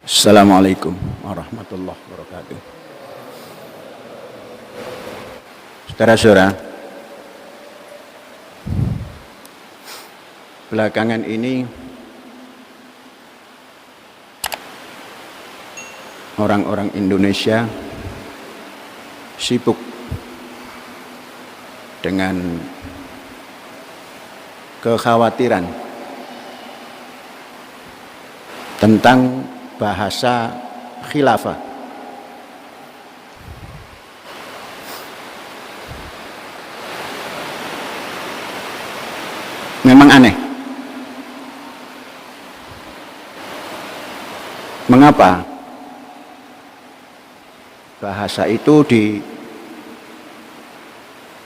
Assalamualaikum warahmatullahi wabarakatuh. Saudara-saudara, belakangan ini orang-orang Indonesia sibuk dengan kekhawatiran tentang bahasa khilafah. Memang aneh. Mengapa bahasa itu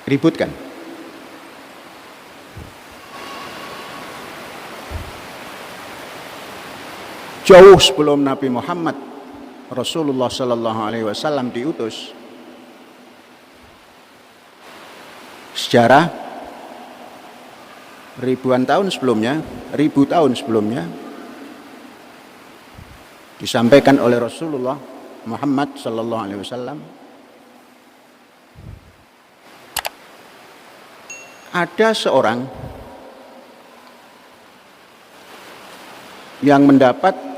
diributkan? Jauh sebelum Nabi Muhammad Rasulullah Sallallahu Alaihi Wasallam diutus, sejarah ribu tahun sebelumnya disampaikan oleh Rasulullah Muhammad Sallallahu Alaihi Wasallam, ada seorang yang mendapat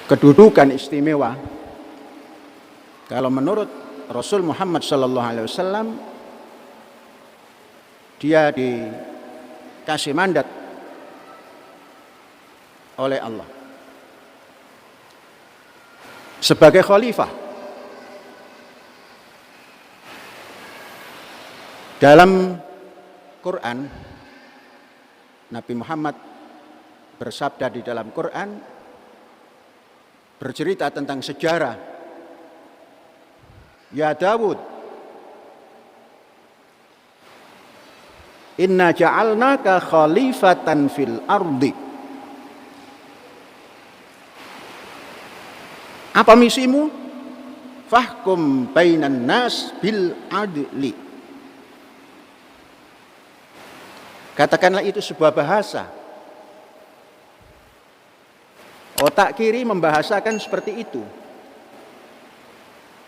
kedudukan istimewa. Kalau menurut Rasul Muhammad Sallallahu Alaihi Wasallam, dia dikasih mandat oleh Allah sebagai khalifah. Dalam Quran, Nabi Muhammad bersabda di dalam Quran, bercerita tentang sejarah. Ya Dawud, inna ja'alnaka khalifatan fil ardi. Apa misimu? Fahkum bainan nas bil adli. Katakanlah itu sebuah bahasa. Otak kiri membahasakan seperti itu.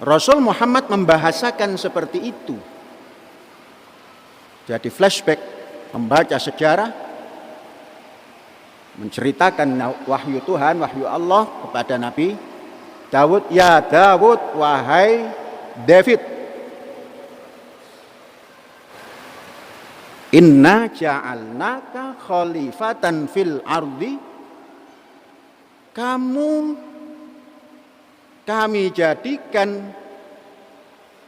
Rasul Muhammad membahasakan seperti itu. Jadi flashback, membaca sejarah, menceritakan wahyu Tuhan, wahyu Allah kepada Nabi Dawud. Ya Dawud, wahai David, inna ja'alnaka khalifatan fil ardi. Kami jadikan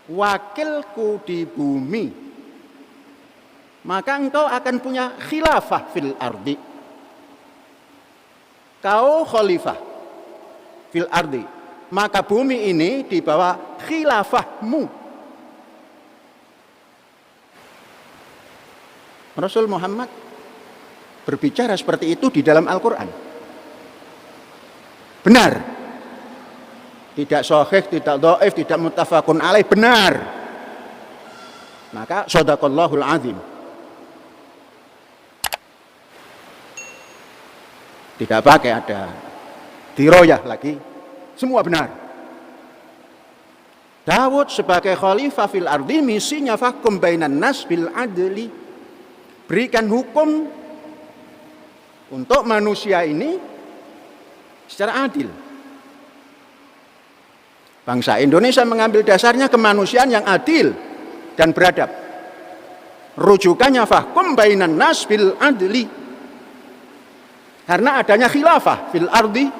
wakilku di bumi, maka engkau akan punya khilafah fil ardi. Kau khalifah fil ardi, maka bumi ini di bawah khilafahmu. Rasul Muhammad berbicara seperti itu di dalam Al-Quran. Benar, tidak sahih, tidak dhaif, tidak muttafaqun alaih, benar. Maka shadaqallahul azim. Tidak pakai ada diroyah lagi, semua benar. Dawud sebagai khalifah fil ardi, misinya fahkum bainan nas bil adli, berikan hukum untuk manusia ini secara adil. Bangsa Indonesia mengambil dasarnya kemanusiaan yang adil dan beradab. Rujukannya fahkum bainan nas bil adli. Karena adanya khilafah fil ardi,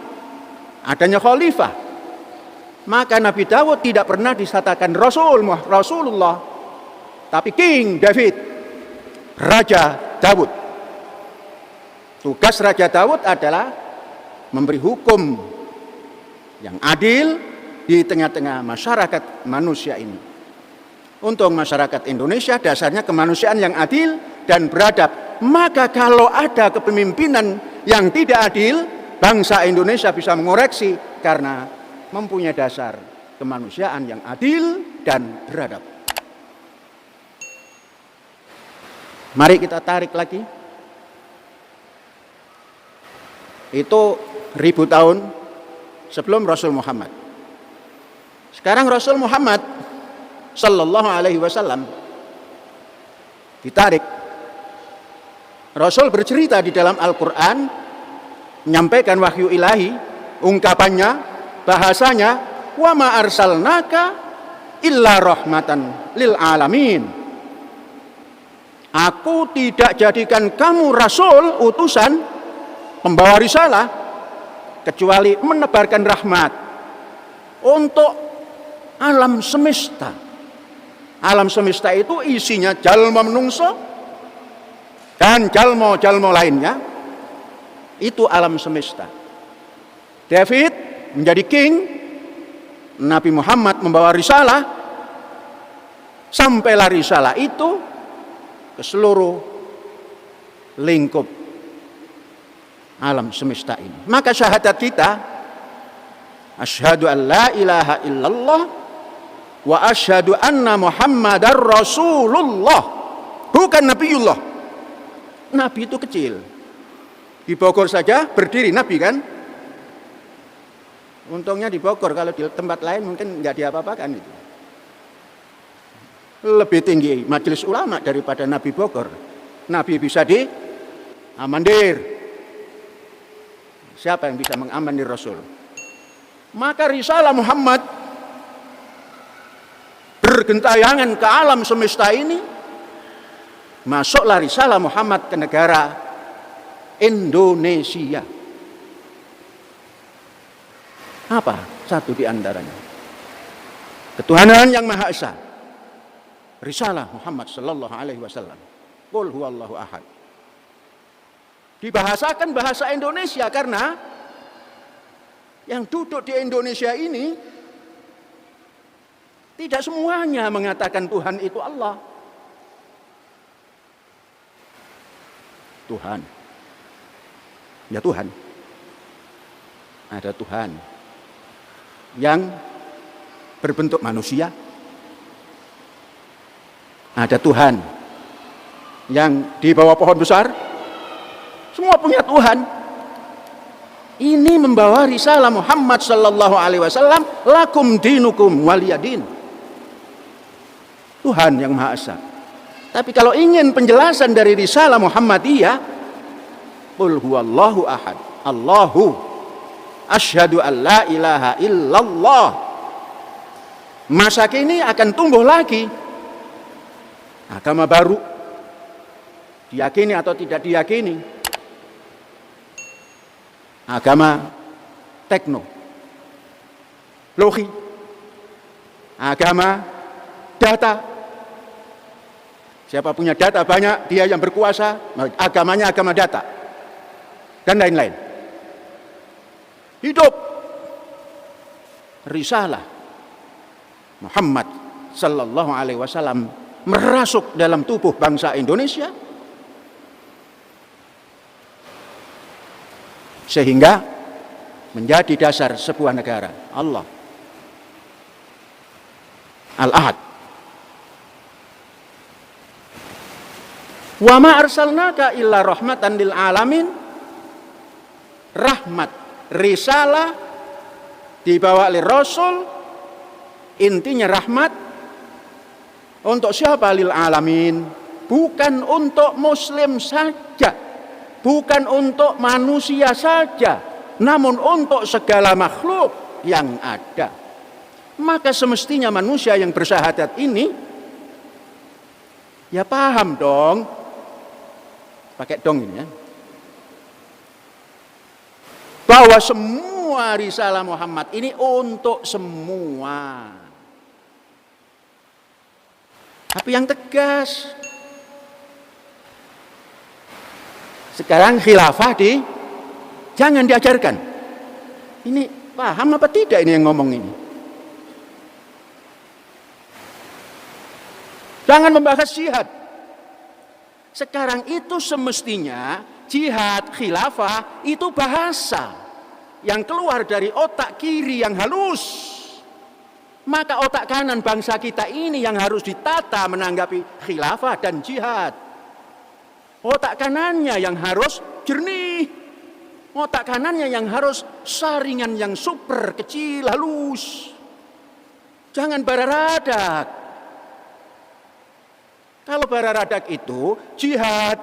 adanya khalifah, maka Nabi Dawud tidak pernah disatakan Rasulullah, tapi King David, Raja Dawud. Tugas Raja Dawud adalah memberi hukum yang adil di tengah-tengah masyarakat manusia ini. Untuk masyarakat Indonesia dasarnya kemanusiaan yang adil dan beradab. Maka kalau ada kepemimpinan yang tidak adil, bangsa Indonesia bisa mengoreksi karena mempunyai dasar kemanusiaan yang adil dan beradab. Mari kita tarik lagi Itu 1000 tahun sebelum Rasul Muhammad. Sekarang Rasul Muhammad sallallahu alaihi wasallam ditarik. Rasul bercerita di dalam Al-Quran, menyampaikan wahyu ilahi, ungkapannya, bahasanya, wa ma arsalnaka illa rahmatan lil alamin. Aku tidak jadikan kamu rasul, utusan, pembawa risalah, kecuali menebarkan rahmat untuk alam semesta. Alam semesta itu isinya jalma menungso dan jalma-jalma lainnya. Itu alam semesta. David menjadi king, Nabi Muhammad membawa risalah, sampailah risalah itu ke seluruh lingkup alam semesta ini. Maka syahadat kita, asyhadu an la ilaha illallah wa asyhadu anna Muhammadar Rasulullah. Bukan Nabiullah. Nabi itu kecil. Di Bogor saja berdiri Nabi kan? Untungnya di Bogor, kalau di tempat lain mungkin nggak diapa-apakan itu. Lebih tinggi majelis ulama daripada Nabi Bogor. Nabi bisa diamandir. Siapa yang bisa mengamandir Rasul? Maka risalah Muhammad bergentayangan ke alam semesta ini. Masuklah risalah Muhammad ke negara Indonesia. Apa? Satu di antaranya, ketuhanan yang Maha Esa. Risalah Muhammad sallallahu alaihi wasallam. Qul huwallahu ahad. Dibahasakan bahasa Indonesia karena yang duduk di Indonesia ini tidak semuanya mengatakan Tuhan itu Allah. Tuhan. Ya Tuhan. Ada Tuhan yang berbentuk manusia. Ada Tuhan yang di bawah pohon besar. Semua punya Tuhan. Ini membawa risalah Muhammad sallallahu alaihi wasallam, lakum dinukum waliyadin. Tuhan yang Maha Esa. Tapi kalau ingin penjelasan dari risalah Muhammadiyah, qul huwallahu ahad, Allahu asyhadu an la ilaha illallah. Masa kini akan tumbuh lagi agama baru, diyakini atau tidak diyakini, agama teknologi, agama data. Siapa punya data banyak, dia yang berkuasa, agamanya agama data, dan lain-lain. Hidup risalah Muhammad sallallahu alaihi wasallam merasuk dalam tubuh bangsa Indonesia, sehingga menjadi dasar sebuah negara. Allah Al-Ahad. Wa ma arsalnaka illa rahmatan lil alamin. Rahmat, risalah dibawa oleh Rasul, intinya rahmat. Untuk siapa? Lil alamin. Bukan untuk muslim saja, bukan untuk manusia saja, namun untuk segala makhluk yang ada. Maka semestinya manusia yang bersyahadat ini ya paham dong, pakai dong ini ya, bahwa semua risalah Muhammad ini untuk semua. Tapi yang tegas. Sekarang khilafah jangan diajarkan. Ini paham apa tidak ini yang ngomong ini? Jangan membahas jihad. Sekarang itu semestinya jihad, khilafah itu bahasa yang keluar dari otak kiri yang halus. Maka otak kanan bangsa kita ini yang harus ditata menanggapi khilafah dan jihad. Otak kanannya yang harus jernih. Otak kanannya yang harus saringan yang super kecil, halus. Jangan bararadak. Kalau bararadak itu jihad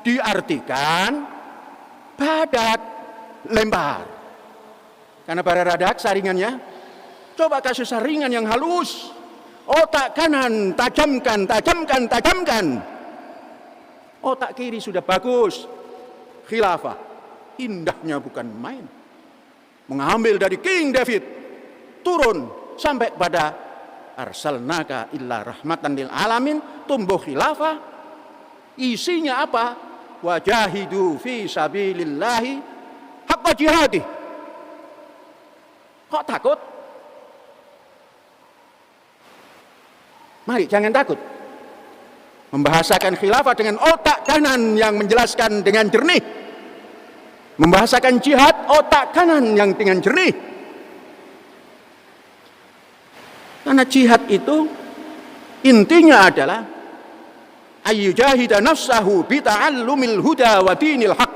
diartikan badak lempar. Karena bararadak saringannya, coba kasih saringan yang halus. Otak kanan tajamkan, tajamkan, tajamkan. Otak kiri sudah bagus. Khilafah, indahnya bukan main. Mengambil dari King David, turun sampai pada arsalnaka illa rahmatan lil alamin, tumbuh khilafah. Isinya apa? Wajahidu fi sabilillahi haqqa jihadih. Kok takut? Mari jangan takut. Membahasakan khilafah dengan otak kanan yang menjelaskan dengan jernih. Membahasakan jihad otak kanan yang dengan jernih. Karena jihad itu intinya adalah ayyujahida nafsahu bita'allumil huda wa dinil haq.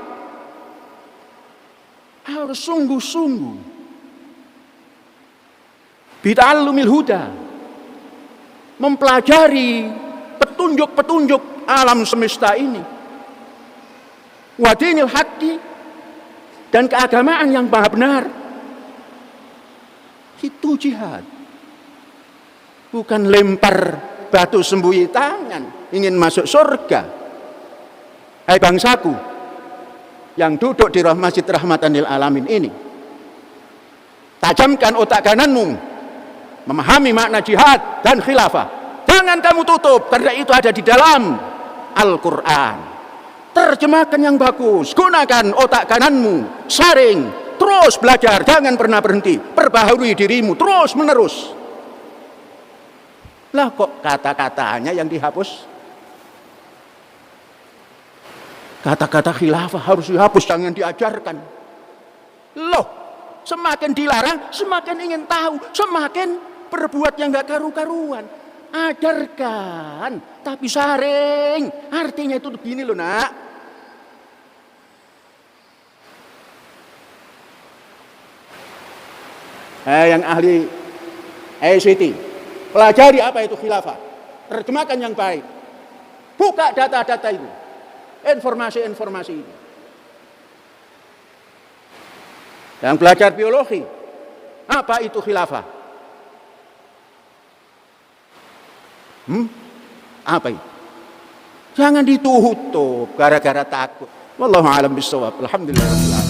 Harus sungguh-sungguh bita'allumil huda, mempelajari petunjuk-petunjuk alam semesta ini, wa dinil haqqi, dan keagamaan yang maha benar. Itu jihad. Bukan lempar batu sembunyi tangan ingin masuk surga. Hai bangsaku yang duduk di Masjid Rahmatan lil Alamin ini, tajamkan otak kananmu memahami makna jihad dan khilafah. Jangan kamu tutup, karena itu ada di dalam Al-Quran. Terjemahkan yang bagus, gunakan otak kananmu, saring, terus belajar, jangan pernah berhenti, perbaharui dirimu terus menerus. Lah kok kata-katanya yang dihapus? Kata-kata khilafah harus dihapus, jangan diajarkan. Loh, semakin dilarang, semakin ingin tahu, semakin berbuat yang gak karu-karuan. Ajarkan, tapi saring. Artinya itu begini loh nak. Yang ahli ICT, pelajari apa itu khilafah. Terjemahkan yang baik. Buka data-data itu, informasi-informasi itu. Yang belajar biologi, apa itu khilafah? Apa itu? Jangan ditutup gara-gara takut. Wallahu a'lam bishawab. Alhamdulillah.